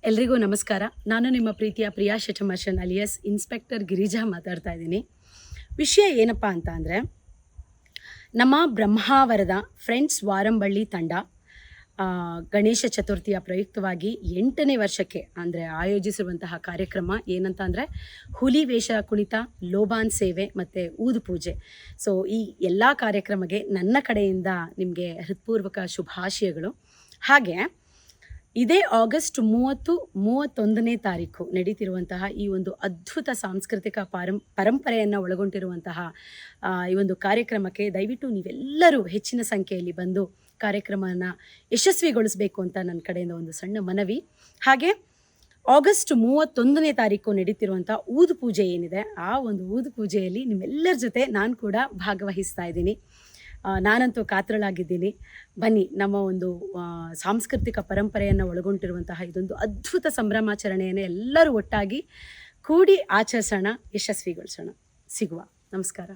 ಎಲ್ರಿಗೂ ನಮಸ್ಕಾರ. ನಾನು ನಿಮ್ಮ ಪ್ರೀತಿಯ ಪ್ರಿಯಾ ಶಟಮರ್ಷನ್ ಅಲಿಯಸ್ ಇನ್ಸ್ಪೆಕ್ಟರ್ ಗಿರಿಜಾ ಮಾತಾಡ್ತಾ ಇದ್ದೀನಿ. ವಿಷಯ ಏನಪ್ಪ ಅಂತ ಅಂದರೆ, ನಮ್ಮ ಬ್ರಹ್ಮಾವರದ ಫ್ರೆಂಡ್ಸ್ ವಾರಂಬಳ್ಳಿ ತಂಡ ಗಣೇಶ ಚತುರ್ಥಿಯ ಪ್ರಯುಕ್ತವಾಗಿ 8ನೇ ವರ್ಷಕ್ಕೆ ಅಂದರೆ ಆಯೋಜಿಸಿರುವಂತಹ ಕಾರ್ಯಕ್ರಮ ಏನಂತ ಅಂದರೆ ಹುಲಿ ವೇಷ ಕುಣಿತ, ಲೋಬಾನ್ ಸೇವೆ ಮತ್ತು ಊದು ಪೂಜೆ. ಸೊ ಈ ಎಲ್ಲ ಕಾರ್ಯಕ್ರಮಕ್ಕೆ ನನ್ನ ಕಡೆಯಿಂದ ನಿಮಗೆ ಹೃತ್ಪೂರ್ವಕ ಶುಭಾಶಯಗಳು. ಹಾಗೆ ಇದೇ ಆಗಸ್ಟ್ 30-31ನೇ ತಾರೀಕು ನಡೀತಿರುವಂತಹ ಈ ಒಂದು ಅದ್ಭುತ ಸಾಂಸ್ಕೃತಿಕ ಪರಂಪರೆಯನ್ನು ಒಳಗೊಂಡಿರುವಂತಹ ಈ ಒಂದು ಕಾರ್ಯಕ್ರಮಕ್ಕೆ ದಯವಿಟ್ಟು ನೀವೆಲ್ಲರೂ ಹೆಚ್ಚಿನ ಸಂಖ್ಯೆಯಲ್ಲಿ ಬಂದು ಕಾರ್ಯಕ್ರಮವನ್ನು ಯಶಸ್ವಿಗೊಳಿಸಬೇಕು ಅಂತ ನನ್ನ ಕಡೆಯಿಂದ ಒಂದು ಸಣ್ಣ ಮನವಿ. ಹಾಗೆ ಆಗಸ್ಟ್ 31ನೇ ತಾರೀಕು ನಡೀತಿರುವಂಥ ಊದು ಪೂಜೆ ಏನಿದೆ, ಆ ಒಂದು ಊದು ಪೂಜೆಯಲ್ಲಿ ನಿಮ್ಮೆಲ್ಲರ ಜೊತೆ ನಾನು ಕೂಡ ಭಾಗವಹಿಸ್ತಾ ಇದ್ದೀನಿ. ನಾನಂತೂ ಕಾತರಳಾಗಿದ್ದೀನಿ. ಬನ್ನಿ, ನಮ್ಮ ಒಂದು ಸಾಂಸ್ಕೃತಿಕ ಪರಂಪರೆಯನ್ನು ಒಳಗೊಂಡಿರುವಂತಹ ಇದೊಂದು ಅದ್ಭುತ ಸಂಭ್ರಮಾಚರಣೆಯನ್ನು ಎಲ್ಲರೂ ಒಟ್ಟಾಗಿ ಕೂಡಿ ಆಚರಿಸೋಣ, ಯಶಸ್ವಿಗೊಳಿಸೋಣ. ಸಿಗುವ. ನಮಸ್ಕಾರ.